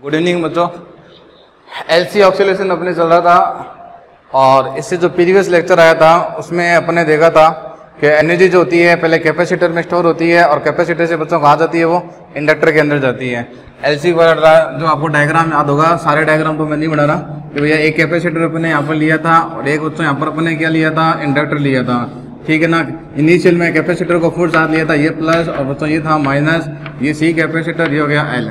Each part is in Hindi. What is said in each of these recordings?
गुड इवनिंग बच्चों। एलसी ऑक्सीलेशन अपने चल रहा था और इससे जो प्रीवियस लेक्चर आया था उसमें अपने देखा था कि एनर्जी जो होती है पहले कैपेसिटर में स्टोर होती है और कैपेसिटर से बच्चों कहाँ जाती है, वो इंडक्टर के अंदर जाती है। एलसी वाला जो आपको डायग्राम याद होगा, सारे डायग्राम तो मैं नहीं बना रहा कि भैया एक कैपेसिटर अपने यहाँ पर लिया था और एक बच्चों यहाँ पर अपने क्या लिया था, इंडक्टर लिया था, ठीक है ना। इनिशियल में कैपेसिटर को फुल चार्ज लिया था, ये प्लस और बच्चों ये था माइनस, ये सी कैपेसिटर, ये हो गया एल।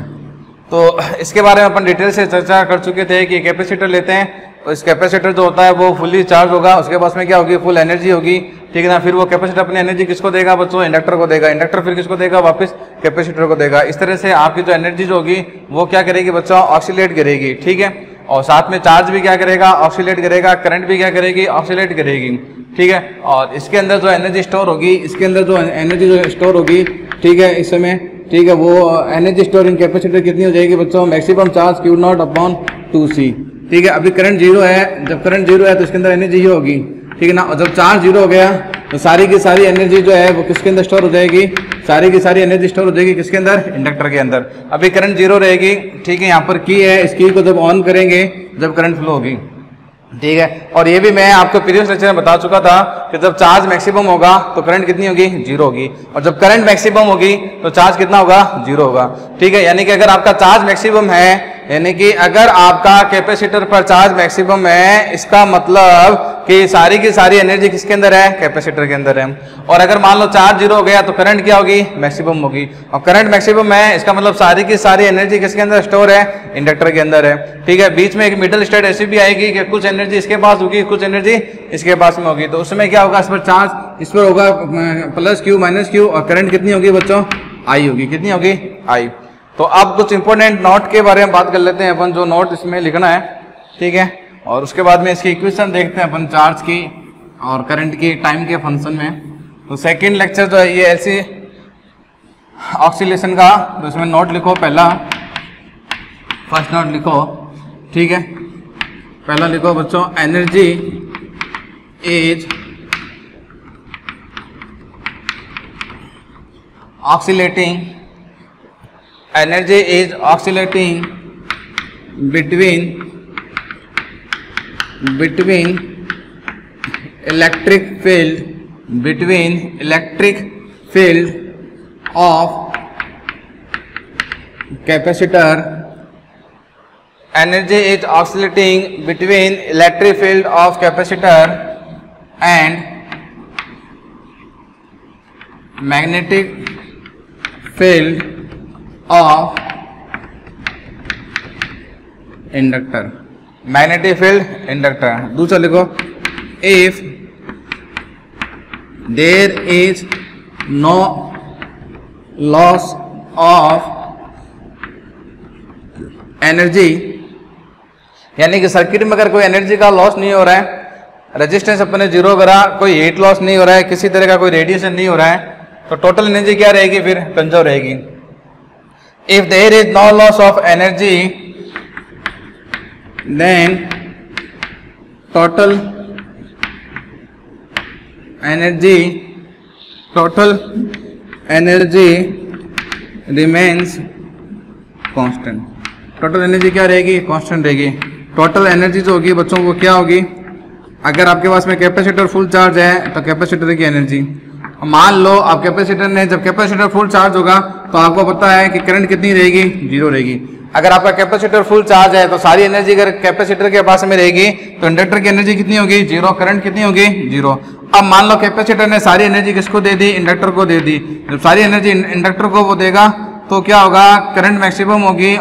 तो इसके बारे में अपन डिटेल से चर्चा कर चुके थे कि कैपेसिटर लेते हैं तो इस कैपेसिटर जो होता है वो फुली चार्ज होगा, उसके पास में क्या होगी, फुल एनर्जी होगी, ठीक है ना। फिर वो कैपेसिटर अपनी एनर्जी किसको देगा बच्चों, इंडक्टर को देगा, इंडक्टर फिर किसको देगा, वापस कैपेसिटर को देगा। इस तरह से आपकी जो एनर्जी जो होगी वो क्या करेगी बच्चों, ऑक्सीलेट करेगी, ठीक है। और साथ में चार्ज भी क्या करेगा, ऑक्सीलेट करेगा, करंट भी क्या करेगी, ऑक्सीलेट करेगी, ठीक है। और इसके अंदर जो एनर्जी स्टोर होगी, इसके अंदर जो एनर्जी जो स्टोर होगी, ठीक है, इस समय, ठीक है, वो एनर्जी स्टोरिंग कैपेसिटर कितनी हो जाएगी बच्चों, maximum charge Q not upon 2C, ठीक है। अभी करंट जीरो है, जब करंट जीरो है तो इसके अंदर एनर्जी ये होगी, ठीक है ना। और जब चार्ज जीरो हो गया तो सारी की सारी एनर्जी जो है वो किसके अंदर स्टोर हो जाएगी, सारी की सारी एनर्जी स्टोर हो जाएगी किसके अंदर, इंडक्टर के अंदर। अभी करंट जीरो रहेगी, ठीक है, यहाँ पर की है, इस की को जब ऑन करेंगे जब करंट फ्लो होगी, ठीक है। और ये भी मैं आपको प्रीवियस लेक्चर में बता चुका था कि जब चार्ज मैक्सिमम होगा तो करंट कितनी होगी, जीरो होगी, और जब करंट मैक्सिमम होगी तो चार्ज कितना होगा, जीरो होगा, ठीक है। यानी कि अगर आपका चार्ज मैक्सिमम है, यानी कि अगर आपका कैपेसिटर पर चार्ज मैक्सिमम है, इसका मतलब कि सारी की सारी एनर्जी किसके अंदर है, कैपेसिटर के अंदर है। और अगर मान लो चार्ज जीरो हो गया तो करंट क्या होगी, मैक्सिमम होगी, और करंट मैक्सिमम है, इसका मतलब सारी की सारी एनर्जी किसके अंदर स्टोर है, इंडक्टर के अंदर है, ठीक है। बीच में एक मिडिल स्टेट ऐसी भी आएगी कि कुछ एनर्जी इसके पास होगी, कुछ एनर्जी इसके पास में होगी, तो उसमें क्या होगा, इस पर चार्ज, इस पर होगा प्लस Q माइनस Q, और करंट कितनी होगी बच्चों, I होगी, कितनी होगी, I। तो अब कुछ इंपॉर्टेंट नोट के बारे में बात कर लेते हैं अपन, जो नोट इसमें लिखना है, ठीक है। और उसके बाद में इसकी इक्वेशन देखते हैं अपन चार्ज की और करंट की टाइम के फंक्शन में। तो सेकंड लेक्चर जो है ये एलसी ऑक्सीलेशन का, तो इसमें नोट लिखो, पहला फर्स्ट नोट लिखो, ठीक है। पहला लिखो बच्चों, energy is oscillating, energy is oscillating between electric field of capacitor. Energy is oscillating between electric field of capacitor and magnetic field of inductor, magnetic field inductor. दूसरा लिखो, if there is no loss of energy, यानी कि सर्किट में अगर कोई एनर्जी का लॉस नहीं हो रहा है, रेजिस्टेंस अपने जीरो करा, कोई हीट लॉस नहीं हो रहा है, किसी तरह का कोई रेडिएशन नहीं हो रहा है, तो टोटल एनर्जी क्या रहेगी, फिर कंजर्व रहेगी। If there is no loss of energy, then total energy remains constant। Total energy क्या रहेगी, कांस्टेंट रहेगी। टोटल एनर्जी जो होगी बच्चों वो क्या होगी, अगर आपके पास में कैपेसिटर फुल चार्ज है तो कैपेसिटर की एनर्जी, मान लो आप कैपेसिटर ने, जब कैपेसिटर फुल चार्ज होगा तो आपको पता है कि करंट कितनी रहेगी, जीरो रहेगी। अगर आपका कैपेसिटर फुल चार्ज है तो सारी एनर्जी अगर कैपेसिटर के पास में रहेगी तो इंडक्टर की एनर्जी कितनी होगी, जीरो, करंट कितनी होगी, जीरो। अब मान लो कैपेसिटर ने सारी एनर्जी किसको दे दी, इंडक्टर को दे दी, जब सारी एनर्जी इंडक्टर को वो देगा तो क्या होगा, करंट मैक्सिमम होगी,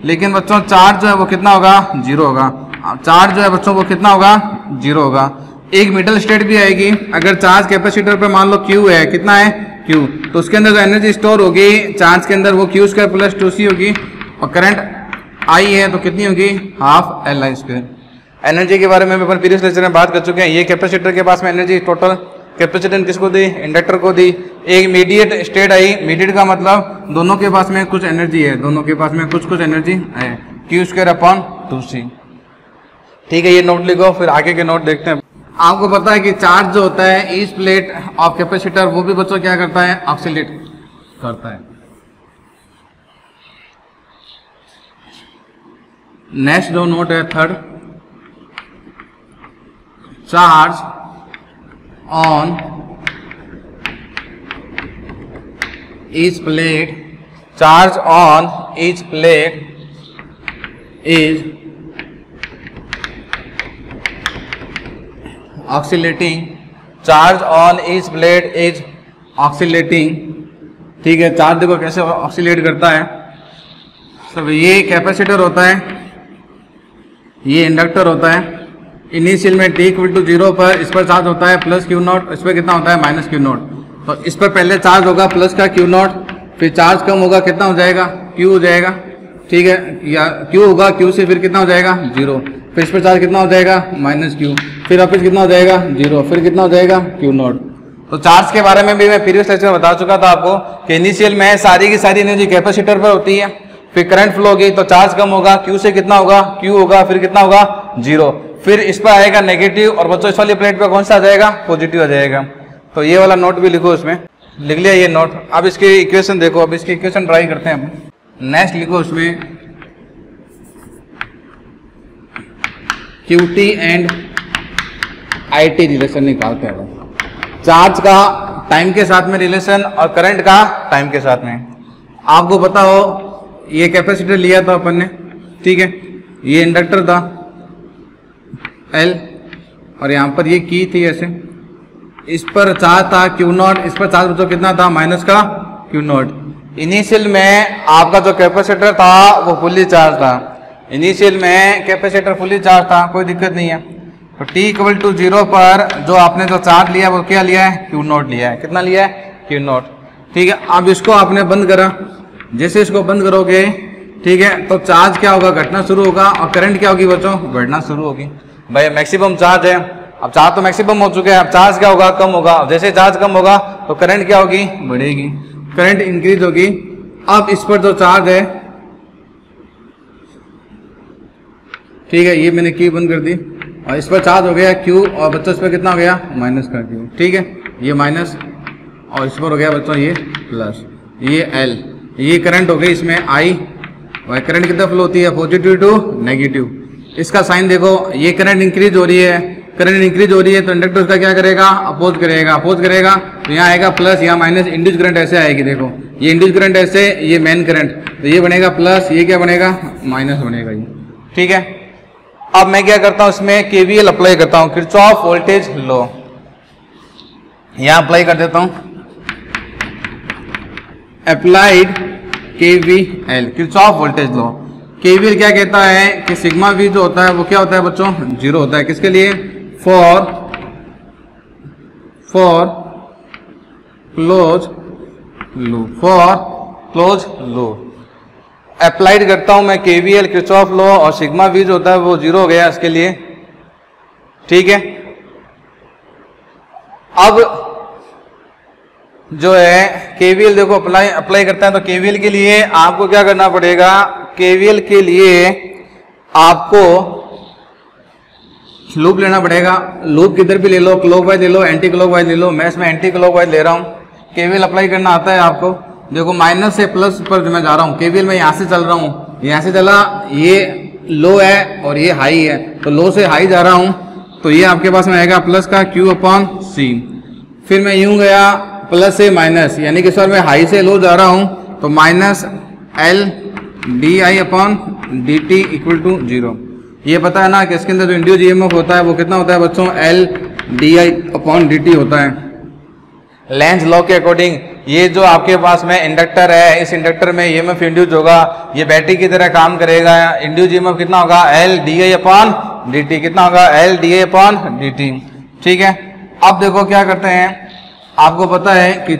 लेकिन बच्चों चार्ज जो है वो कितना होगा, जीरो होगा। चार्ज जो है बच्चों वो कितना होगा, जीरो होगा। एक मिडल स्टेट भी आएगी, अगर चार्ज कैपेसिटर पर मान लो Q है, कितना है Q, तो उसके अंदर जो एनर्जी स्टोर होगी चार्ज के अंदर वो Q स्क्वायर प्लस 2C होगी, और करंट I है तो कितनी होगी, हाफ LI स्क्वायर। एनर्जी के बारे में अपन प्रीवियस लेक्चर में बात कर चुके हैं। ये कैपेसिटर के पास में एनर्जी टोटल कैपेसिटर किसको दी, इंडक्टर को दी। एक मीडिएट स्टेट आई, मीडिएट का मतलब दोनों के पास में कुछ एनर्जी है, दोनों के पास में कुछ एनर्जी है, Q स्क्वायर अपॉन 2C, ठीक है। ये नोट लिखो, फिर आगे के नोट देखते हैं। आपको पता है कि चार्ज जो होता है ईच प्लेट ऑफ कैपेसिटर, वो भी बच्चों क्या करता है, ऑक्सीलेट करता है। नेक्स्ट जो नोट है third, charge on each plate, charge on each plate is oscillating, charge on each plate is oscillating. ठीक है, चार्ज देखो कैसे ऑक्सीलेट करता है। सब ये कैपेसिटर होता है, ये इंडक्टर होता है। इनिशियल में t इक्वल टू 0 पर इस पर चार्ज होता है प्लस क्यू नॉट, इस पर कितना होता है माइनस क्यू नॉट। तो इस पर पहले चार्ज होगा प्लस का क्यू नॉट, फिर चार्ज कम होगा कितना हो जाएगा क्यू हो जाएगा। ठीक है, या क्यू होगा, क्यू से फिर कितना हो जाएगा 0, फिर इस पर चार्ज कितना हो जाएगा माइनस क्यू, फिर वापस कितना हो जाएगा 0, फिर कितना हो जाएगा क्यू नॉट। तो चार्ज के बारे में भी मैं प्रीवियस लेक्चर में बता चुका था आपको कि इनिशियल में सारी की सारी एनर्जी कैपेसिटर पर होती है, फिर करंट फ्लो होगी तो चार्ज कम होगा, क्यू से कितना होगा क्यू होगा, फिर कितना होगा 0, फिर इस पर आएगा नेगेटिव और बच्चों इस वाली प्लेट पर कौन सा आ जाएगा पॉजिटिव आ जाएगा। तो ये वाला नोट भी लिखो, इसमें लिख लिया ये नोट। अब इसकी इक्वेशन देखो, अब इसकी इक्वेशन ट्राई करते हैं हम। नेक्स्ट लिखो उसमें QT एंड IT रिलेशन निकालते हैं। चार्ज का टाइम के साथ में रिलेशन और करंट का टाइम के साथ में। आपको पता हो ये कैपेसिटर लिया था अपन ने, ठीक है, ये इंडक्टर था L और यहाँ पर ये की थी ऐसे, इस पर चार्ज था क्यू नॉट, इस पर चार्ज तो कितना था माइनस का क्यू नॉट। इनिशियल में आपका जो कैपेसिटर था वो फुल्ली चार्ज था, इनिशियल में कैपेसिटर फुल्ली चार्ज था, कोई दिक्कत नहीं है। तो t इक्वल टू 0 पर जो आपने जो चार्ज लिया वो क्या लिया है क्यू नॉट लिया है, कितना लिया है क्यू नॉट। ठीक है, अब इसको आपने बंद करा, जैसे इसको बंद करोगे ठीक है तो चार्ज क्या होगा घटना शुरू होगा और करंट क्या होगी बच्चों बढ़ना शुरू होगी। भाई मैक्सिमम चार्ज है, अब चार्ज तो मैक्सिमम हो चुके हैं, अब चार्ज क्या होगा कम होगा, जैसे चार्ज कम होगा तो करंट क्या होगी बढ़ेगी, करंट इंक्रीज होगी। अब इस पर जो चार्ज है ठीक है, ये मैंने की बंद कर दी और इस पर चार्ज हो गया क्यू और बच्चों इस पर कितना हो गया माइनस का क्यू। ठीक है, ये माइनस और इस पर हो गया बच्चों ये प्लस, ये L, ये करंट हो गई इसमें I, और करंट कितना फ्लो होती है पॉजिटिव टू नेगेटिव। इसका साइन देखो, ये करंट इंक्रीज हो रही है, करंट इंक्रीज हो रही है तो इंडक्टर उसका क्या करेगा अपोज करेगा, अपोज करेगा तो यहाँ आएगा प्लस, यहाँ माइनस, इंड्यूस करंट ऐसे आएगी। देखो ये इंड्यूस करंट ऐसे, ये मेन करंट, तो ये बनेगा प्लस, ये क्या बनेगा माइनस बनेगा ये। ठीक है, अब मैं क्या करता हूँ इसमें KVL अप्लाई करता हूँ, किरचॉफ वोल्टेज लॉ यहाँ अप्लाई कर देता हूँ। Applied KVL, Kirchhoff voltage law. KVL क्या कहता है कि सिग्मा V जो होता है वो क्या होता है बच्चों 0 होता है, किसके लिए for close loop, for close loop. Applied करता हूं मैं KVL किरचॉफ लॉ और सिग्मा V जो होता है वो 0 हो गया इसके लिए। ठीक है, अब जो है KVL देखो अप्लाई करता है तो KVL के लिए आपको क्या करना पड़ेगा, KVL के लिए आपको लूप लेना पड़ेगा। लूप किधर भी ले लो, क्लॉकवाइज ले लो, एंटी क्लॉकवाइज ले लो, मैं इसमें एंटी क्लॉकवाइज ले रहा हूँ। KVL अप्लाई करना आता है आपको। देखो माइनस से प्लस पर मैं जा रहा हूँ, KVL में यहाँ से चल रहा हूँ, यहाँ से चला, ये लो है और ये हाई है, तो लो से हाई जा रहा हूँ तो ये आपके पास में आएगा प्लस का Q अपॉन C। फिर मैं यूं गया प्लस से माइनस, यानी कि सर मैं हाई से लो जा रहा हूँ तो minus L di upon dt equal to 0। ये पता है ना कि इसके अंदर जो इंड्यूस ईएमएफ होता है वो कितना होता है बच्चों L di अपॉन dt होता है। लेंज लॉ के अकॉर्डिंग ये जो आपके पास में इंडक्टर है, इस इंडक्टर में ईएमएफ इंड्यूस होगा, ये बैटरी की तरह काम करेगा। इंड्यूस ईएमएफ कितना होगा L di अपॉन dt, कितना होगा L di अपॉन dt। ठीक है, अब देखो क्या करते हैं, आपको पता है कि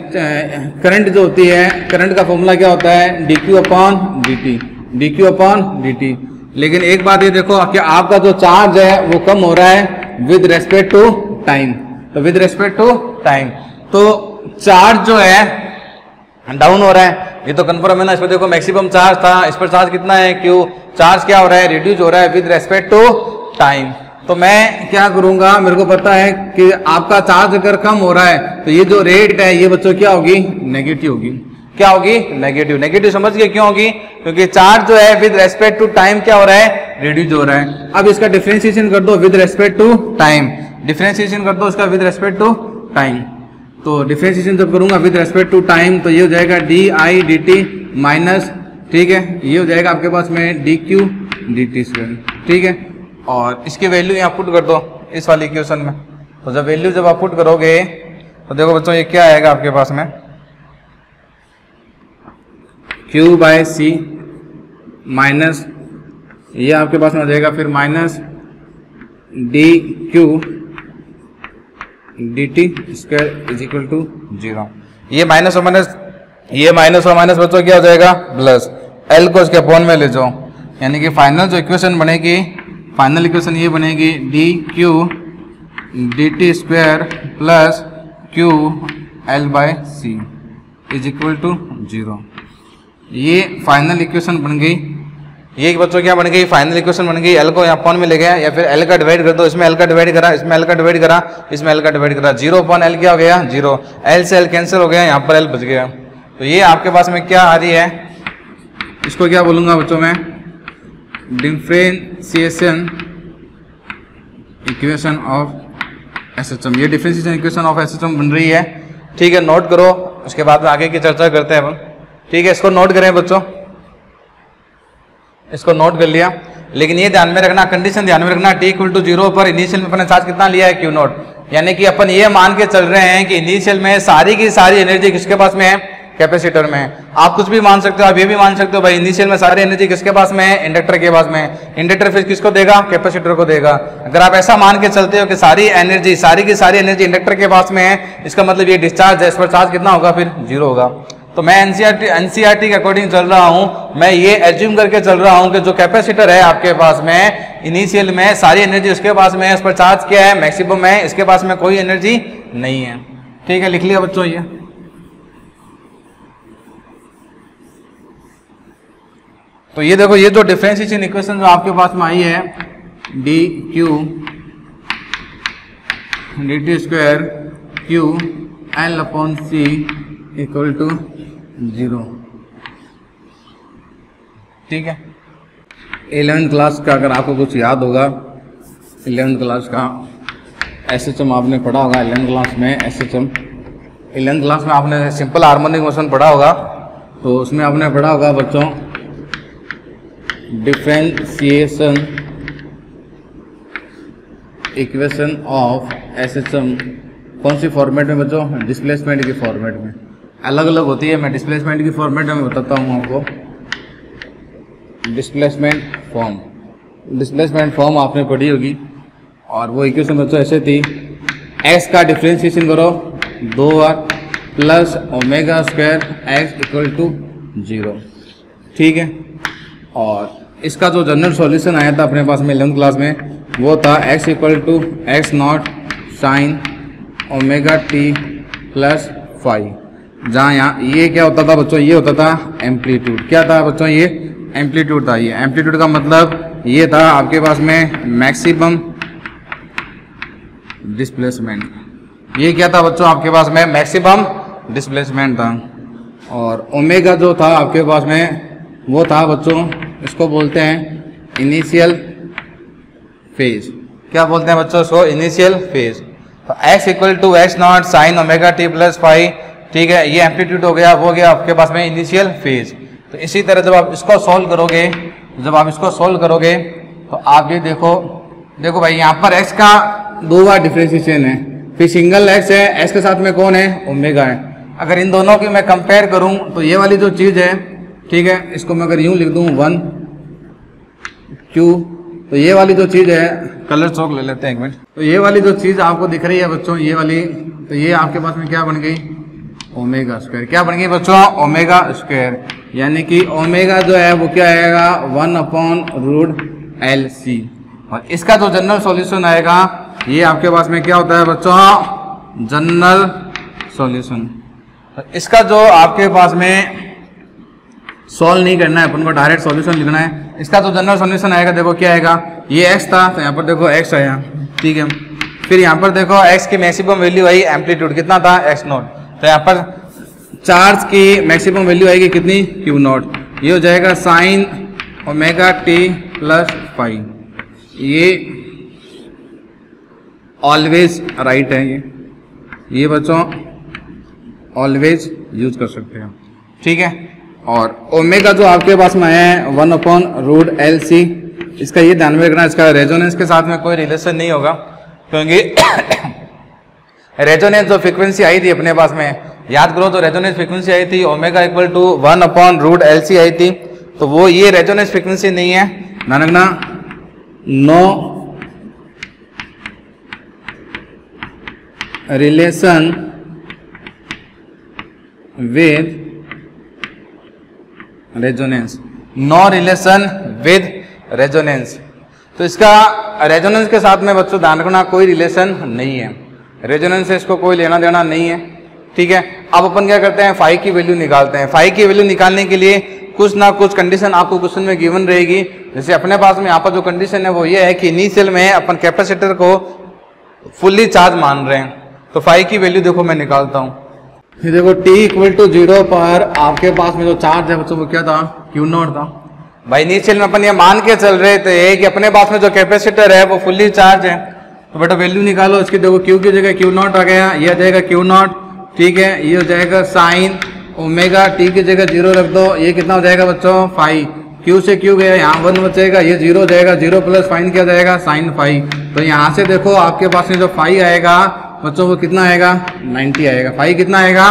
करंट जो होती है, करंट का फॉर्मूला क्या होता है dq upon dt, dq upon dt। लेकिन एक बात ये देखो कि आपका जो चार्ज है वो कम हो रहा है विद रेस्पेक्ट टू टाइम, तो विद रेस्पेक्ट टू टाइम तो चार्ज जो है डाउन हो रहा है, ये तो कंफर्म है ना। इसमें देखो मैक्सिमम चार्ज था, इस पर चार्ज कितना है Q, चार्ज क्या हो रहा है रिड्यूस हो रहा है विद रेस्पेक्ट टू टाइम। तो मैं क्या करूंगा, मेरे को पता है कि आपका चार्ज अगर कम हो रहा है तो ये जो रेट है ये बच्चों क्या होगी नेगेटिव होगी। क्या होगी, नेगेटिव। नेगेटिव समझ गए क्यों होगी, क्योंकि चार्ज जो है विद रेस्पेक्ट टू टाइम क्या हो रहा है, रिड्यूस हो रहा है। अब इसका डिफरेंशिएशन कर दो with respect to time, differentiation कर दो इसका विद रेस्पेक्ट टू टाइम। तो डिफरेंशिएशन जब करूंगा विद रेस्पेक्ट टू टाइम तो ये हो जाएगा D I D T minus, ठीक है, ये हो जाएगा आपके पास में D Q D T square, ठीक है। और इसकी वैल्यू यहाँ पुट कर दो इस वाली इक्वेशन में। तो जब वैल्यू जब आप पुट करोगे तो देखो बच्चों ये क्या आएगा आपके पास में, क्यू बाय सी माइनस ये आपके पास में आ जाएगा फिर minus D Q D T square is equal to 0। ये माइनस और माइनस बच्चों क्या हो जाएगा, प्लस। एल को इसके अपॉन में ले जाओ, यानी कि फाइनल जो इक्वेशन बनेगी, फाइनल इक्वेशन ये बनेगी D Q D T square plus Q L by C is equal to 0। ये फाइनल इक्वेशन बन गई। ये बच्चों क्या बन गई, फाइनल इक्वेशन बन गई। एल को यहाँ अपॉन में ले गया, या फिर एल का डिवाइड कर दो, इसमें एल का डिवाइड करा, इसमें एल का डिवाइड करा, इसमें एल का डिवाइड करा, 0 अपॉन एल क्या हो गया, 0। एल से एल कैंसिल हो गया, यहाँ पर एल बच गया। तो ये आपके पास में क्या आ रही है, इसको क्या बोलूँगा बच्चों में, डिफरेंशिएशन इक्वेशन ऑफ एसएचएम। ये डिफरेंशिएशन इक्वेशन ऑफ एसएचएम बन रही है, ठीक है। नोट करो, उसके बाद में आगे की चर्चा करते हैं अपन, ठीक है। इसको नोट करें बच्चों, इसको नोट कर लिया, लेकिन ये ध्यान में रखना, कंडीशन ध्यान में रखना, टी इक्वल टू 0 पर इनिशियल में अपने चार्ज कितना लिया है, क्यू नॉट। यानी कि अपन ये मान के चल रहे हैं कि इनिशियल में सारी की सारी एनर्जी किसके पास में है, कैपेसिटर में। आप कुछ भी मान सकते हो, आप ये भी मान सकते हो भाई इनिशियल में सारी एनर्जी किसके पास में है, इंडक्टर के पास में है। इंडक्टर फिर किसको देगा, कैपेसिटर को देगा। अगर आप ऐसा मान के चलते हो कि सारी की सारी एनर्जी इंडक्टर के पास में है, इसका मतलब ये डिस्चार्ज है, इस पर चार्ज कितना होगा, फिर 0 होगा। तो मैं एनसीईआरटी के अकॉर्डिंग चल रहा हूं, मैं ये एज्यूम करके चल रहा हूं कि जो कैपेसिटर है आपके पास में इनिशियल में सारी एनर्जी उसके पास में है, इस पर चार्ज क्या है, मैक्सिमम है, इसके पास में कोई एनर्जी नहीं है, ठीक है। लिख लिया बच्चों ये। तो ये देखो, ये जो डिफरेंशिएशन इक्वेशन जो आपके पास में आई है, D Q D T square Q L upon C equal to 0, ठीक है। 11th क्लास का अगर आपको कुछ याद होगा, 11th क्लास का एसएचएम आपने पढ़ा होगा। 11th क्लास में एसएचएम, 11th क्लास में आपने सिंपल हार्मोनिक मोशन पढ़ा होगा। तो उसमें आपने पढ़ा होगा बच्चों डिफरेंशिएशन इक्वेशन ऑफ एसएचएम। कौन सी फॉर्मेट में बच्चों, डिस्प्लेसमेंट की फॉर्मेट में। अलग अलग होती है, मैं डिस्प्लेसमेंट की फॉर्मेट में बताता हूँ आपको। डिस्प्लेसमेंट फॉर्म आपने पढ़ी होगी, और वो इक्वेशन बच्चों ऐसे थी, एक्स का डिफरेंशिएशन करो 2 बार plus omega square x equal to 0, ठीक है। और इसका जो जनरल सॉल्यूशन आया था अपने पास में 11th क्लास में, वो था X equal to X not sine omega T plus five. जहाँ यहाँ ये क्या होता था बच्चों, ये होता था एम्पलीट्यूड। क्या था बच्चों, ये एम्पलीट्यूड था। ये एम्पलीट्यूड का मतलब ये था आपके पास में मैक्सिमम डिस्प्लेसमेंट। ये क्या था बच्चों आपके पास में, मैक्सिमम डिस्प्लेसमेंट था। और ओमेगा जो था आपके पास में, वो था बच्चों, इसको बोलते हैं इनिशियल फेज। क्या बोलते हैं बच्चों इसको, इनिशियल फेज। तो x equal to X not sine omega T plus five, ठीक है। ये एम्पलीट्यूड हो गया, वो गया आपके पास में इनिशियल फेज। तो इसी तरह जब आप इसको सॉल्व करोगे, तो आप ये देखो भाई, यहाँ पर x का 2 बार डिफरेंशिएशन है, फिर सिंगल x है, x के साथ में कौन है, ओमेगा है। अगर इन दोनों की मैं कंपेयर करूं तो ये वाली जो चीज़ है, ठीक है, इसको मैं अगर यूं लिख दूं 1 Q, तो ये वाली जो चीज़ है, कलर चौक ले लेते हैं एक मिनट। तो ये वाली जो चीज़ आपको दिख रही है बच्चों, ये वाली, तो ये आपके पास में क्या बन गई, ओमेगा स्क्वायर। क्या बन गई बच्चों, ओमेगा स्क्वायर। यानी कि ओमेगा जो है वो क्या आएगा, 1/√LC। और इसका जो जनरल सॉल्यूशन आएगा, ये आपके पास में क्या होता है बच्चों, जनरल सॉल्यूशन। इसका जो आपके पास में सॉल्व नहीं करना है, अपन को डायरेक्ट सॉल्यूशन लिखना है। इसका जो जनरल सॉल्यूशन आएगा, देखो क्या आएगा, ये x था, तो यहाँ पर देखो x आया, ठीक है। फिर यहाँ पर देखो x की मैक्सिमम वैल्यू आई, एम्पलीट्यूड कितना था, x नॉट। तो यहाँ पर चार्ज की मैक्सिमम वैल्यू आएगी कितनी, क्यू नॉट। ये हो जाएगा sine omega T plus phi. ये ऑलवेज राइट है, ये बच्चों ऑलवेज यूज कर सकते हैं, ठीक है। और ओमेगा जो आपके पास में है 1/√LC, इसका ये ध्यान में रखना, इसका रेजोनेंस के साथ में कोई रिलेशन नहीं होगा, क्योंकि रेजोनेंस जो फ्रीक्वेंसी आई थी अपने पास में, याद करो तो रेजोनेंस फ्रीक्वेंसी आई थी ओमेगा इक्वल टू 1/√LC आई थी, तो वो ये रेजोनेंस फ्रीक्वेंसी नहीं है, ध्यान रखना। No relation with resonance, no relation with resonance. तो इसका रेजोनेंस के साथ में बच्चों ध्यान रखना कोई रिलेशन नहीं है, रेजोनेंस से इसको कोई लेना देना नहीं है, ठीक है। अब अपन क्या करते हैं, फाई की वैल्यू निकालते हैं। फाई की वैल्यू निकालने के लिए कुछ ना कुछ कंडीशन आपको क्वेश्चन में गिवन रहेगी। जैसे अपने पास में यहाँ पर जो कंडीशन है वो ये है कि इनिशियल में अपन कैपेसिटर को फुल्ली चार्ज मान रहे हैं, तो फाई की वैल्यू देखो मैं निकालता हूँ। ये देखो t=0 पर आपके पास में जो चार्ज है बच्चों वो क्या था, Q0 था। भाई इनिशियल में अपन ये मान के चल रहे थे कि अपने पास में जो कैपेसिटर है वो फुल्ली चार्ज है, तो बेटा वैल्यू निकालो इसकी। देखो Q की जगह Q0 आ गया, ये आ जाएगा Q0, ठीक है। ये हो जाएगा साइन ओमेगा, t की जगह 0 रख दो, ये कितना हो जाएगा बच्चों, फाई। Q से Q गया, यहाँ 1 बचेगा, ये 0 हो जाएगा, 0 प्लस फाइन क्या जाएगा, साइन फाई। तो यहाँ से देखो आपके पास में जो फाई आएगा बच्चों वो कितना आएगा, 90 आएगा। फाई कितना आएगा,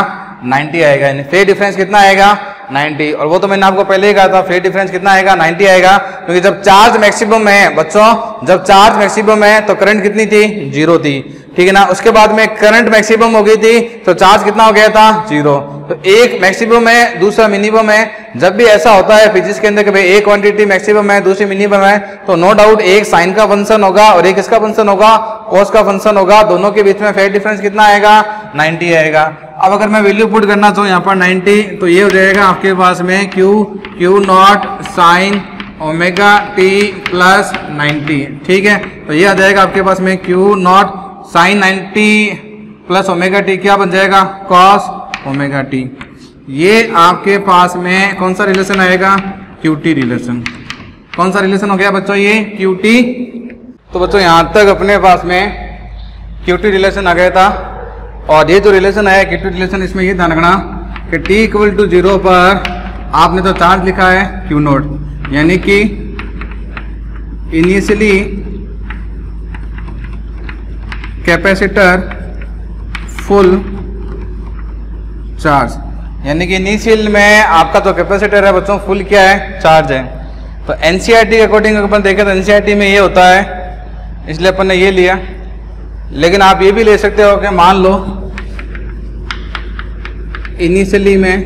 90 आएगा, यानी फेज डिफरेंस कितना आएगा, 90। और वो तो मैंने आपको पहले ही कहा था फेज डिफरेंस कितना आएगा, 90 आएगा, क्योंकि जब चार्ज मैक्सिमम है बच्चों, जब चार्ज मैक्सिमम है तो करंट कितनी थी, 0 थी, ठीक है ना। उसके बाद में करंट मैक्सिमम हो गई थी तो चार्ज कितना हो गया था, 0। तो एक मैक्सिमम है दूसरा मिनिमम है। जब भी ऐसा होता है फिजिक्स के अंदर कि भाई एक क्वांटिटी मैक्सिमम है दूसरी मिनिमम है, तो नो डाउट एक साइन का फंक्शन होगा और एक इसका फंक्शन होगा, कॉस का फंक्शन होगा, दोनों के बीच में फेज डिफरेंस कितना आएगा, 90 आएगा। अब अगर मैं वैल्यू पुट करना चाहूँ यहाँ पर 90, तो ये हो जाएगा आपके पास में Q0 sign omega T plus 90, ठीक है। तो ये आ जाएगा आपके पास में Q0 sign 90 plus omega T क्या बन जाएगा, कॉस ओमेगा टी। ये आपके पास में कौन सा रिलेशन आएगा, QT रिलेशन। कौन सा रिलेशन हो गया बच्चों, ये QT। तो बच्चों यहाँ तक अपने पास में QT रिलेशन आ गया था। और ये जो रिलेशन आया QT रिलेशन, इसमें ये ध्यान रखना कि t=0 पर आपने तो चार्ज लिखा है Q0, यानी कि इनिशियली कैपेसिटर फुल चार्ज, यानी कि इनिशियल में आपका जो कैपेसिटर है बच्चों फुल क्या है, चार्ज है। तो एनसीईआरटी के अकॉर्डिंग अपन देखें तो एनसीईआरटी में ये होता है, इसलिए अपन ने ये लिया। लेकिन आप ये भी ले सकते हो कि मान लो इनिशियली में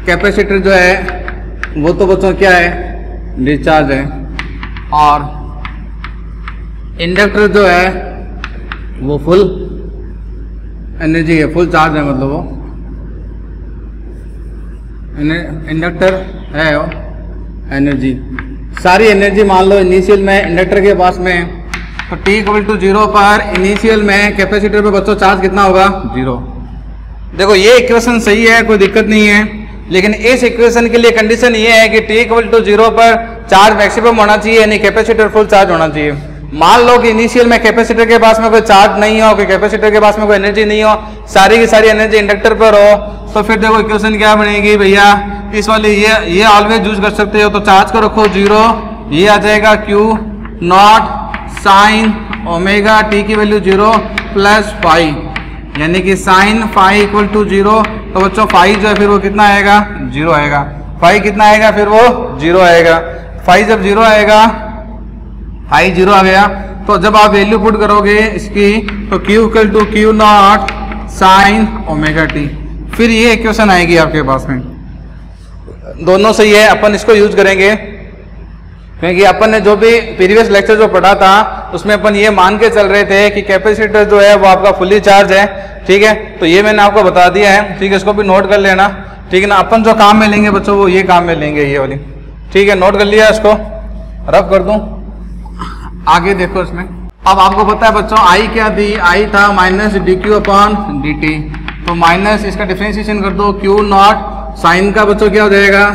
कैपेसिटर जो है वो तो बच्चों क्या है, डिस्चार्ज है, और इंडक्टर जो है वो फुल एनर्जी है, फुल चार्ज है, मतलब वो इंडक्टर है वो एनर्जी, सारी एनर्जी मान लो इनिशियल में इंडक्टर के पास में। तो t=0 पर इनिशियल में कैपेसिटर पे बच्चों चार्ज कितना होगा, 0। देखो ये इक्वेशन सही है, कोई दिक्कत नहीं है, लेकिन इस इक्वेशन के लिए कंडीशन ये है कि t=0 पर चार्ज मैक्सिमम होना चाहिए, यानी कैपेसिटर फुल चार्ज होना चाहिए। मान लो कि इनिशियल में कैपेसिटर के पास में कोई चार्ज नहीं हो, कोई कैपेसिटर के पास में कोई एनर्जी नहीं हो, सारी की सारी एनर्जी इंडक्टर पर हो, तो फिर देखो इक्वेशन क्या बनेगी भैया, इस वाली ये ऑलवेज यूज कर सकते हो। तो चार्ज को रखो 0, ये आ जाएगा Q0 साइन ओमेगा टी की वैल्यू 0 प्लस फाई, यानी कि साइन फाई =0। तो बच्चों फाई जो है फिर वो कितना आएगा, 0 आएगा। फाई कितना आएगा, फिर वो 0 आएगा। फाई जब 0 आएगा, फाई 0 आ गया, तो जब आप वैल्यू पुट करोगे इसकी तो Q=Q0 साइन ओमेगा टी, फिर ये इक्वेशन आएगी आपके पास में। दोनों सही है, अपन इसको यूज करेंगे, क्योंकि अपन ने जो भी प्रीवियस लेक्चर जो पढ़ा था उसमें अपन ये मान के चल रहे थे कि कैपेसिटर जो है वो आपका फुली चार्ज है, ठीक है। तो ये मैंने आपको बता दिया है, ठीक है, इसको भी नोट कर लेना, ठीक है ना। अपन जो काम में लेंगे बच्चों वो ये काम में लेंगे, ये वाली, ठीक है, नोट कर लिया, इसको रफ कर दूं। आगे देखो इसमें, अब आपको पता है बच्चों आई क्या थी, आई था -dq/dt। तो माइनस इसका डिफरेंशिएशन कर दो, क्यू नॉट साइन का बच्चों क्या हो जाएगा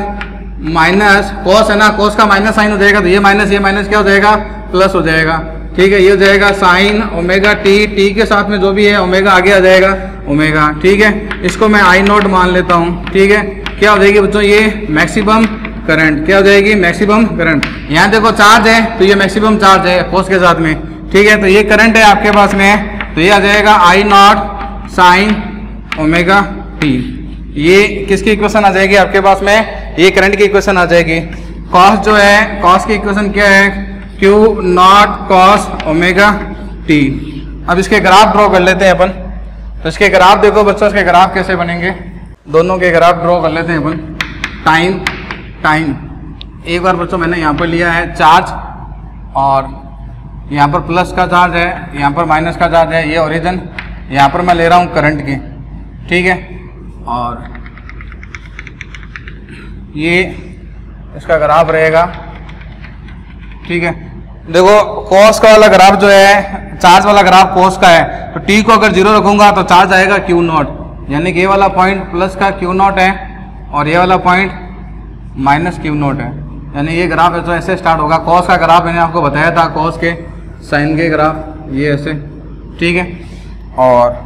माइनस कॉस है ना, कॉस का माइनस साइन हो जाएगा, तो ये माइनस क्या हो जाएगा प्लस हो जाएगा। ठीक है, ये हो जाएगा साइन ओमेगा टी, टी के साथ में जो भी है ओमेगा आगे आ जाएगा ओमेगा। ठीक है, इसको मैं आई नॉट मान लेता हूँ। ठीक है, क्या हो जाएगी बच्चों ये मैक्सिमम करंट, क्या हो जाएगी मैक्सिमम करंट। यहाँ देखो चार्ज है तो ये मैक्सिमम चार्ज है कॉस के साथ में। ठीक है, तो ये करंट है आपके पास में, तो ये आ जाएगा I not sine omega T. ये किसकी इक्वेशन आ जाएगी आपके पास में, ये करंट की इक्वेशन आ जाएगी। कॉस जो है, कॉस की इक्वेशन क्या है, Q not cos omega T. अब इसके ग्राफ ड्रॉ कर लेते हैं अपन। तो इसके ग्राफ देखो बच्चों, इसके ग्राफ कैसे बनेंगे, दोनों के ग्राफ ड्रॉ कर लेते हैं अपन। टाइम टाइम एक बार बच्चों मैंने यहाँ पर लिया है चार्ज, और यहाँ पर प्लस का चार्ज है, यहाँ पर माइनस का चार्ज है, ये ओरिजिन, यहाँ पर मैं ले रहा हूँ करंट की। ठीक है, और ये इसका ग्राफ रहेगा। ठीक है, देखो कॉस का वाला ग्राफ जो है, चार्ज वाला ग्राफ कॉस का है, तो टी को अगर जीरो रखूंगा तो चार्ज आएगा क्यू नॉट, यानी कि ये वाला पॉइंट प्लस का क्यू नॉट है और ये वाला पॉइंट माइनस क्यू नॉट है, यानी ये ग्राफ है तो ऐसे स्टार्ट होगा। कॉस का ग्राफ मैंने आपको बताया था, कॉस के साइन के ग्राफ ये ऐसे। ठीक है, और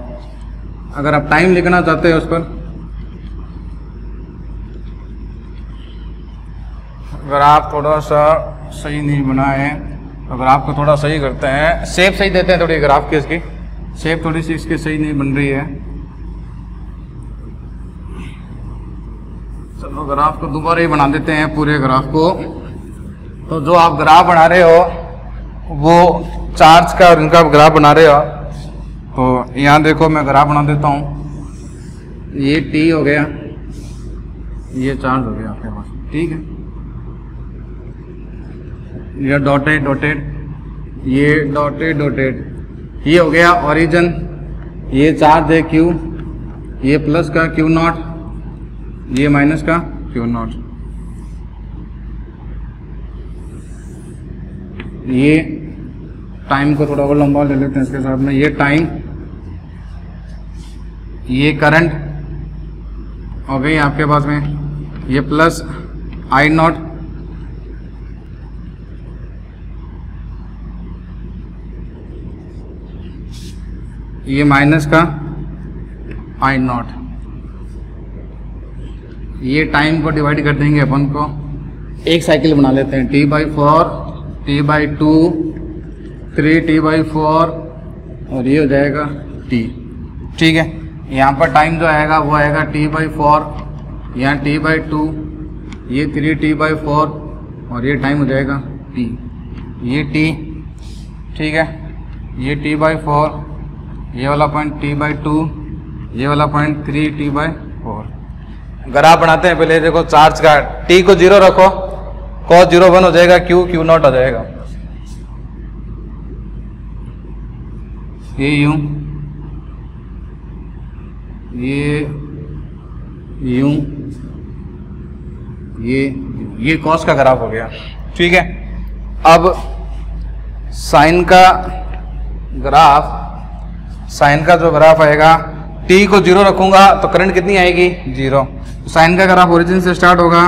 अगर आप टाइम लिखना चाहते हो उस पर, ग्राफ थोड़ा सा सही नहीं बना है तो ग्राफ को थोड़ा सही करते हैं, शेप सही देते हैं थोड़ी ग्राफ की, इसकी शेप थोड़ी सी इसकी सही नहीं बन रही है। चलो ग्राफ को दोबारा ही बना देते हैं पूरे ग्राफ को। तो जो आप ग्राफ बना रहे हो वो चार्ज का और इनका ग्राफ बना रहे हो, तो यहाँ देखो मैं ग्राफ बना देता हूँ। ये टी हो गया, ये चार्ज हो गया आपके पास। ठीक है, ये डॉटेड डॉटेड, ये डॉटेड डॉटेड, ये हो गया ओरिजिन, ये चार्ज है क्यू, ये प्लस का क्यू नॉट, ये माइनस का क्यू नॉट। ये टाइम को थोड़ा और लंबा ले लेते हैं इसके साथ में, ये टाइम, ये करंट हो गई आपके पास में, ये प्लस आई नॉट, ये माइनस का आई नॉट। ये टाइम को डिवाइड कर देंगे अपन को, एक साइकिल बना लेते हैं, T/4, T/2, 3T/4 और ये हो जाएगा T। ठीक है, यहाँ पर टाइम जो आएगा वो आएगा T/4, यहाँ T/2, ये 3T/4 और ये टाइम हो जाएगा T, ये T। ठीक है, ये T/4, ये वाला पॉइंट T/2, ये वाला पॉइंट 3T/4। ग्राफ बनाते हैं पहले। देखो चार्ज का, T को जीरो रखो, cos 0 1 हो जाएगा, क्यू नॉट आ जाएगा, ये यूं, ये यूं, ये कॉस का ग्राफ हो गया। ठीक है, अब साइन का ग्राफ, साइन का जो ग्राफ आएगा, टी को जीरो रखूंगा तो करंट कितनी आएगी जीरो। साइन का ग्राफ ओरिजिन से स्टार्ट होगा।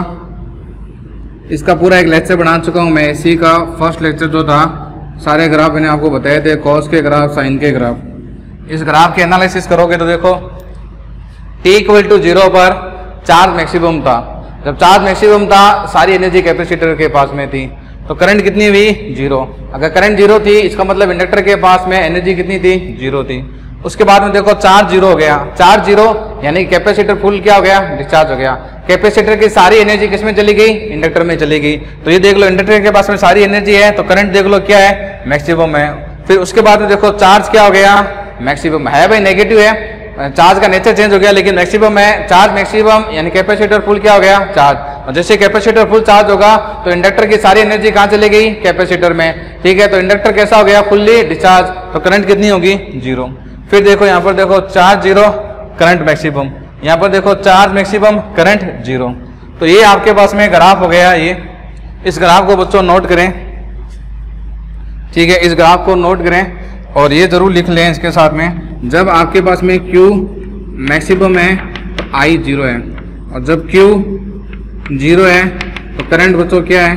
इसका पूरा एक लेक्चर बना चुका हूं मैं, इसी का फर्स्ट लेक्चर जो था, सारे ग्राफ मैंने आपको बताए थे, कॉस के ग्राफ, साइन के ग्राफ। इस ग्राफ के एनालिसिस करोगे तो देखो t = 0 पर चार्ज मैक्सिमम था। जब चार्ज मैक्सिमम था सारी एनर्जी कैपेसिटर के पास में थी, तो करंट कितनी हुई जीरो। अगर करंट जीरो थी इसका मतलब इंडक्टर के पास में एनर्जी कितनी थी जीरो थी। उसके बाद में देखो चार्ज जीरो हो गया, चार्ज जीरो यानी कैपेसिटर फुल क्या हो गया डिस्चार्ज हो गया। कैपेसिटर की सारी एनर्जी किस में चली गई इंडक्टर में चली गई। तो ये देख लो इंडक्टर के पास में सारी एनर्जी है, तो करंट देख लो क्या है मैक्सिमम है। फिर उसके बाद में देखो चार्ज क्या हो गया मैक्सिमम है, भाई नेगेटिव है, चार्ज का नेचर चेंज हो गया लेकिन मैक्सिमम है। चार्ज मैक्सिमम यानी कैपेसिटर फुल क्या हो गया चार्ज, और जैसे कैपेसिटर फुल चार्ज होगा तो इंडक्टर की सारी एनर्जी कहाँ चली गई कैपेसिटर में। ठीक है, तो इंडक्टर कैसा हो गया फुल्ली डिस्चार्ज, तो करंट कितनी होगी जीरो। फिर देखो यहाँ पर देखो चार्ज जीरो करंट मैक्सिमम, यहाँ पर देखो चार्ज मैक्सिमम करंट जीरो। तो ये आपके पास में ग्राफ हो गया। ये इस ग्राफ को बच्चों नोट करें, ठीक है, इस ग्राफ को नोट करें और ये जरूर लिख लें इसके साथ में, जब आपके पास में Q मैक्सिमम है तो I 0 है, और जब Q 0 है तो करंट बच्चों क्या है,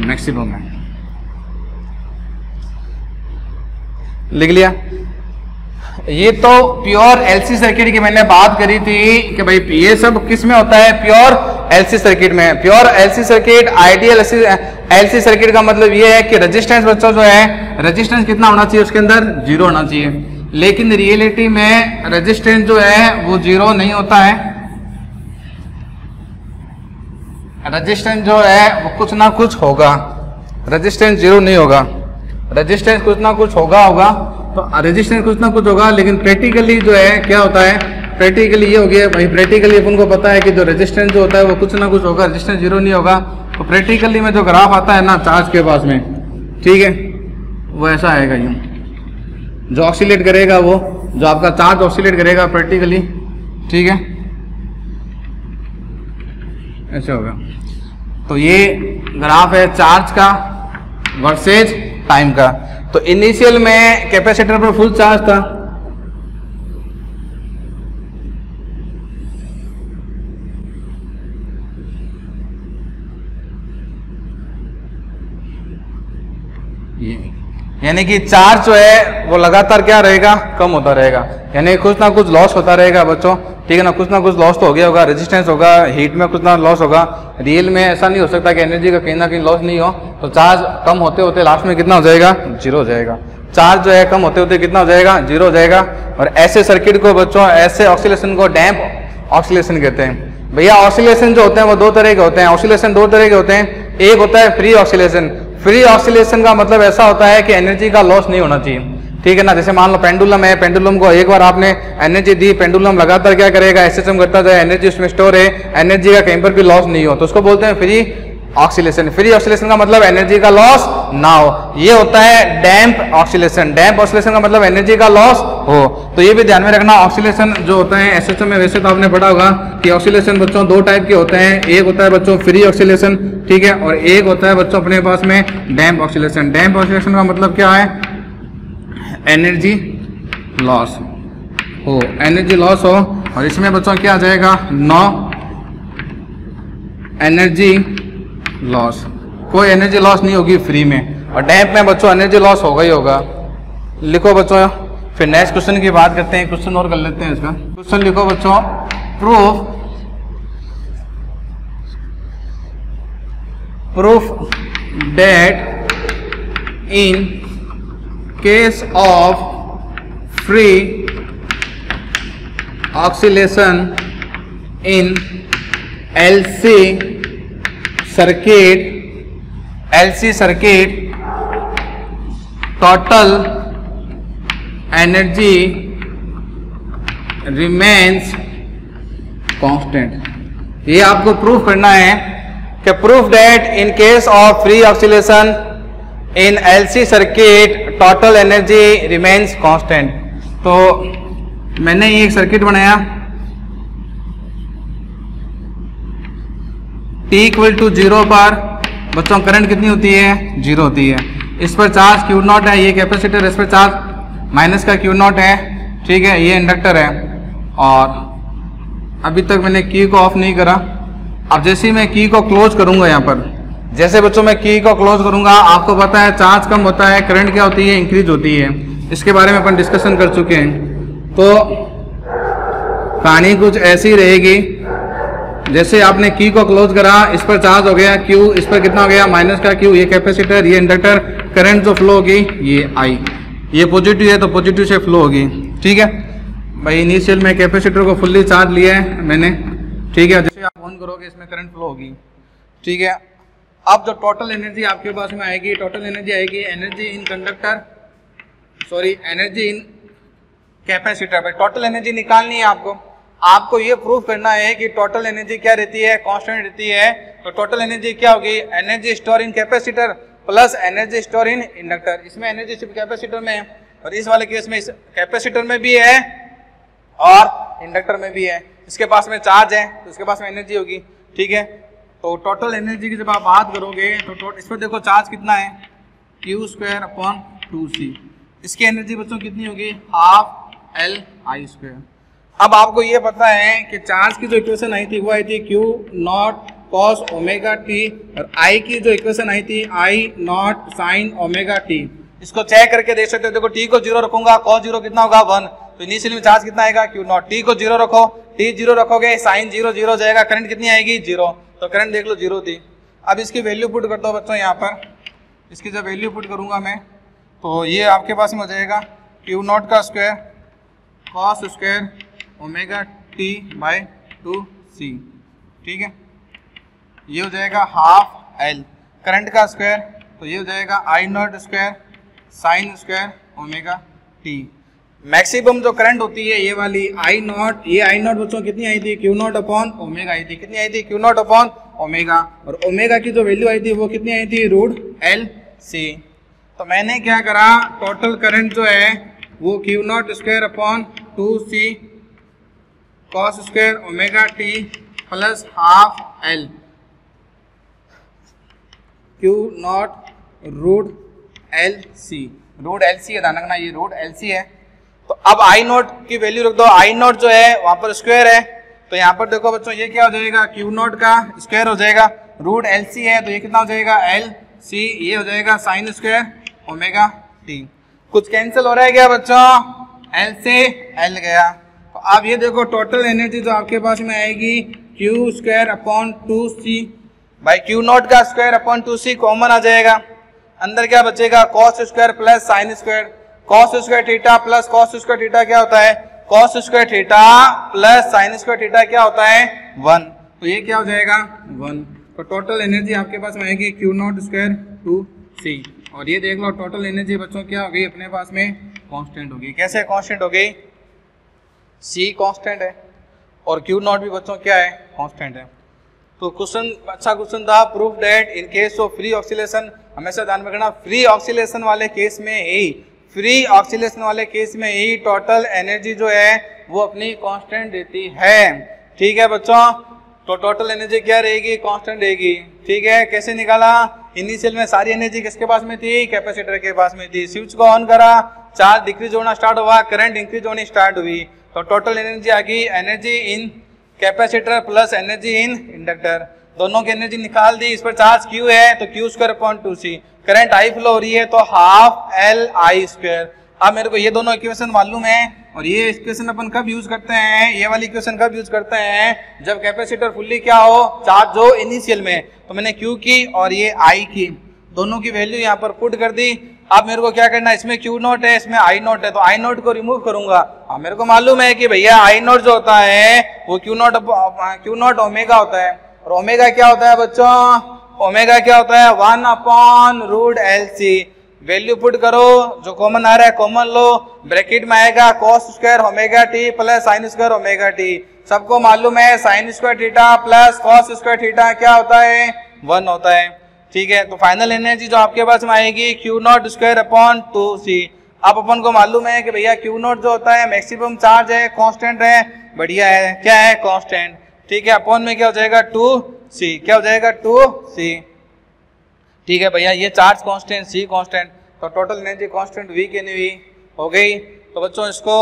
मैक्सिमम है। लिख लिया। ये तो प्योर एलसी सर्किट की मैंने बात करी थी कि भाई ये सब किस में होता है, प्योर एलसी सर्किट में। Pure LC circuit, ideal LC circuit का मतलब ये है कि रेजिस्टेंस बच्चों जो है, रेजिस्टेंस कितना होना चाहिए उसके अंदर, 0 होना चाहिए। लेकिन रियलिटी में रेजिस्टेंस जो है वो 0 नहीं होता है। रेजिस्टेंस जो है वो कुछ ना कुछ होगा, रेजिस्टेंस 0 नहीं होगा, रेजिस्टेंस कुछ ना कुछ होगा तो रेजिस्टेंस कुछ ना कुछ होगा। लेकिन प्रैक्टिकली जो है क्या होता है, प्रैक्टिकली ये हो गया भाई, प्रैक्टिकली अपन को पता है कि जो रेजिस्टेंस जो होता है वो कुछ ना कुछ होगा, रेजिस्टेंस 0 नहीं होगा। तो प्रैक्टिकली में जो ग्राफ आता है ना चार्ज के पास में, ठीक है, वो ऐसा आएगा, यूँ जो ऑक्सीलेट करेगा, वो जो आपका चार्ज ऑक्सीलेट करेगा प्रैक्टिकली, ठीक है, ऐसे होगा। तो ये ग्राफ है चार्ज का वर्सेज टाइम का। तो इनिशियल में कैपेसिटर पर फुल चार्ज था, यानी कि चार्ज जो है वो लगातार क्या रहेगा, कम होता रहेगा, यानी कुछ ना कुछ लॉस होता रहेगा बच्चों, ठीक है ना, कुछ ना कुछ लॉस तो हो गया होगा, रेजिस्टेंस होगा, हीट में कुछ ना लॉस होगा। रियल में ऐसा नहीं हो सकता कि एनर्जी का कहीं ना कहीं लॉस नहीं हो। तो चार्ज कम होते होते लास्ट में कितना हो जाएगा, 0 हो जाएगा। चार्ज जो है कम होते होते कितना हो जाएगा, 0 हो जाएगा। और ऐसे सर्किट को बच्चों, ऐसे ऑक्सीलेशन को डैम्प ऑक्सीलेशन कहते हैं। भैया ऑक्सीलेशन जो होते हैं वो 2 तरह के होते हैं, ऑक्सीलेशन 2 तरह के होते हैं। एक होता है फ्री ऑक्सीलेशन। फ्री ऑक्सीलेशन का मतलब ऐसा होता है कि एनर्जी का लॉस नहीं होना चाहिए, ठीक है ना। जैसे मान लो पेंडुलम है, पेंडुलम को एक बार आपने एनर्जी दी, पेंडुलम लगातार क्या करेगा, एसएसएम करता जाए, एनर्जी उसमें स्टोर है, एनर्जी का कहीं पर भी लॉस नहीं हो, तो उसको बोलते हैं फ्री ऑक्सीलेशन। फ्री ऑक्सीलेशन का मतलब एनर्जी का लॉस ना हो। ये होता है डैम्प ऑक्सीलेशन। डैम्प ऑक्सीलेशन का मतलब एनर्जी का लॉस हो। तो ये भी ध्यान में रखना, ऑक्सीलेशन जो होता है एसएसएम में, वैसे तो आपने पढ़ा होगा कि ऑक्सीलेशन बच्चों 2 टाइप के होते हैं। एक होता है बच्चों फ्री ऑक्सीलेशन, ठीक है, और एक होता है बच्चों अपने पास में डैम्प ऑक्सीलेशन। डैम्प ऑक्सीलेशन का मतलब क्या है, एनर्जी लॉस हो, एनर्जी लॉस हो। और इसमें बच्चों क्या आ जाएगा, नो एनर्जी लॉस, कोई एनर्जी लॉस नहीं होगी फ्री में। और डैम्प में बच्चों एनर्जी लॉस होगा ही होगा। लिखो बच्चों, फिर नेक्स्ट क्वेश्चन की बात करते हैं, क्वेश्चन और कर लेते हैं इसका। क्वेश्चन लिखो बच्चों, proof that in case of free oscillation in LC circuit total energy remains constant। ये आपको प्रूफ करना है कि proof that in case of free oscillation in LC circuit total energy remains constant. तो मैंने ये एक सर्किट बनाया, T = 0 पर बच्चों करंट कितनी होती है, 0 होती है। इस पर चार्ज Q0 है, ये कैपेसिटर, इस पर चार्ज माइनस का Q0 है, ठीक है, ये इंडक्टर है। और अभी तक मैंने की को ऑफ नहीं करा। अब जैसे ही मैं की को क्लोज करूंगा, यहाँ पर जैसे बच्चों मैं की को क्लोज करूंगा, आपको पता है चार्ज कम होता है, करंट क्या होती है, इंक्रीज होती है। इसके बारे में अपन डिस्कशन कर चुके हैं। तो कहानी कुछ ऐसी रहेगी, जैसे आपने की को क्लोज करा, इस पर चार्ज हो गया Q, इस पर कितना हो गया, माइनस का Q, ये कैपेसिटर, ये इंडक्टर, करंट जो फ्लो होगी ये I, ये पॉजिटिव है तो पॉजिटिव से फ्लो होगी, ठीक है भाई। इनिशियल में कैपेसिटर को फुल्ली चार्ज लिया है मैंने, ठीक है, जैसे आप ऑन करोगे इसमें करंट फ्लो होगी, ठीक है। अब जो टोटल एनर्जी आपके पास में आएगी, टोटल एनर्जी आएगी energy in conductor, sorry energy in capacitor. भाई टोटल एनर्जी निकालनी है आपको ये प्रूफ करना है कि टोटल एनर्जी क्या रहती है, कांस्टेंट रहती है। तो टोटल एनर्जी क्या होगी, energy store in capacitor plus energy store in inductor. इसमें एनर्जी सिर्फ कैपेसिटर में है, और इस वाले केस में कैपेसिटर में भी है और इंडक्टर में भी है। इसके पास में चार्ज है तो इसके पास में एनर्जी होगी, ठीक है। तो टोटल एनर्जी की जब आप बात करोगे तो इस पर देखो चार्ज कितना है, Q² / 2C। इसकी एनर्जी बच्चों कितनी होगी, ½ LI²। अब आपको ये पता है कि चार्ज की जो इक्वेशन आई थी वो आई थी Q not cos omega T, और आई की जो इक्वेशन आई थी आई नॉट साइन ओमेगा टी। इसको चेक करके देख सकते हो, देखो टी को 0 रखूंगा, कॉस 0 कितना होगा 1, तो इनिशियल में चार्ज कितना आएगा क्यू नॉट। टी को 0 रखो, टी 0 रखोगे, साइन 0 0 जाएगा, करंट कितनी आएगी 0, तो करंट देख लो 0 थी। अब इसकी वैल्यू पुट करता हूँ बच्चों यहाँ पर, इसकी जब वैल्यू पुट करूंगा मैं तो ये आपके पास में हो जाएगा क्यू नॉट का square cos square omega T by 2c, ठीक है। ये हो जाएगा हाफ एल, करंट का स्क्वायर तो ये हो जाएगा I naught square sine square omega T. Maximum जो करंट होती है ये वाली आई नॉट, ये आई नॉट बच्चों कितनी आई थी क्यू नॉट अपॉन ओमेगा आई थी, कितनी आई थी क्यू नॉट अपॉन ओमेगा, और ओमेगा की जो वैल्यू आई थी वो कितनी आई थी रूट एल सी। तो मैंने क्या करा, टोटल करंट जो है वो Q not square upon 2c cos square omega T plus half L Q not root L C, root L C है, ध्यान रखना ये रूट एल सी है। तो अब आई नॉट की वैल्यू रख दो, आई नॉट जो है वहां पर स्क्वायर है, तो यहाँ पर देखो बच्चों ये क्या हो जाएगा क्यू नॉट का स्क्वायर हो जाएगा, रूट एल सी है तो ये कितना हो जाएगा एल सी, ये हो जाएगा साइन स्क्वायर ओमेगा टी। कुछ कैंसिल हो रहा है क्या बच्चों, एल से एल गया। तो अब ये देखो टोटल एनर्जी जो आपके पास में आएगी क्यू स्क्वायर अपॉन 2c भाई क्यू नॉट का स्क्वायर अपॉन 2c कॉमन आ जाएगा, अंदर क्या बचेगा cos square plus sine square, cos square theta plus cos square theta क्या होता है cos square theta plus sine square theta क्या होता है 1, तो ये क्या हो जाएगा 1। तो टोटल एनर्जी आपके पास में आएगी क्यू नॉट स्क्वायर 2c, और ये देख लो टोटल एनर्जी बच्चों क्या हो गई अपने पास में कांस्टेंट हो गई। कैसे कांस्टेंट हो गई, c कांस्टेंट है और क्यू नॉट भी बच्चों क्या है कांस्टेंट है। तो क्वेश्चन अच्छा क्वेश्चन था, proof that in case of free oscillation, हमेशा ध्यान रखना फ्री ऑक्सीलेशन वाले केस में ही, फ्री ऑक्सीलेशन वाले केस में ही टोटल एनर्जी जो है वो अपनी कांस्टेंट देती है, ठीक है बच्चों। तो टोटल एनर्जी क्या रहेगी कांस्टेंट रहेगी, ठीक है। कैसे निकाला, इनिशियल में सारी एनर्जी किसके पास में थी कैपेसिटर के पास में थी, स्विच को ऑन करा, चार्ज डिक्रीज होना स्टार्ट हुआ, करंट इंक्रीज होनी स्टार्ट हुई, तो टोटल एनर्जी आ गई energy in capacitor plus energy in inductor, दोनों की एनर्जी निकाल दी। इस पर चार्ज Q है तो Q square upon 2c, current I flow हो रही है तो हाफ एल आई स्क्वायर। अब मेरे को ये दोनों इक्वेशन मालूम है, और ये इक्वेशन अपन कब यूज करते हैं, ये वाली इक्वेशन कब यूज करते हैं जब कैपेसिटर फुल्ली क्या हो चार्ज हो इनिशियल में। तो मैंने Q की और ये I की दोनों की वैल्यू यहाँ पर पुट कर दी। अब मेरे को क्या करना है, इसमें क्यू नॉट है इसमें आई नॉट है, तो आई नॉट को रिमूव करूंगा। अब मेरे को मालूम है कि भैया आई नॉट जो होता है वो क्यू नॉट ओमेगा होता है, और ओमेगा क्या होता है बच्चों, ओमेगा क्या होता है 1 upon root L C. Value put करो, जो कॉमन आ रहा है कॉमन लो, ब्रैकेट में आएगा cos square omega T plus sign square omega T. सबको मालूम है sine square theta plus cos square theta क्या होता है 1 होता है, ठीक है। तो फाइनल एनर्जी जो आपके पास में आएगी Q not square upon 2c। अब अपन को मालूम है कि भैया क्यू नॉट जो होता है मैक्सिमम चार्ज है कांस्टेंट है, बढ़िया है, क्या है कांस्टेंट, ठीक है। अपॉन में क्या हो जाएगा 2c, क्या हो जाएगा 2c, ठीक है भैया। ये चार्ज कांस्टेंट c कांस्टेंट, तो टोटल एनर्जी कांस्टेंट v के वी हो गई। तो बच्चों इसको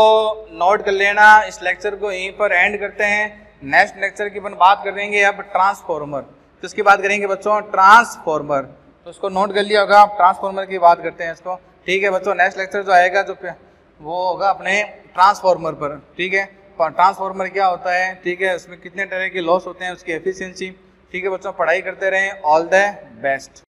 नोट कर लेना, इस लेक्चर को यहीं पर एंड करते हैं। नेक्स्ट लेक्चर की अपन बात करेंगे अब ट्रांसफॉर्मर, तो इसकी बात करेंगे बच्चों ट्रांसफॉर्मर, तो इसको नोट कर लिया होगा, ट्रांसफॉर्मर की बात करते हैं इसको, ठीक है बच्चों। नेक्स्ट लेक्चर जो आएगा जो वो होगा अपने ट्रांसफॉर्मर पर, ठीक है। ट्रांसफॉर्मर क्या होता है, ठीक है, उसमें कितने तरह के लॉस होते हैं, उसकी एफिशिएंसी, ठीक है बच्चों। पढ़ाई करते रहें, ऑल द बेस्ट।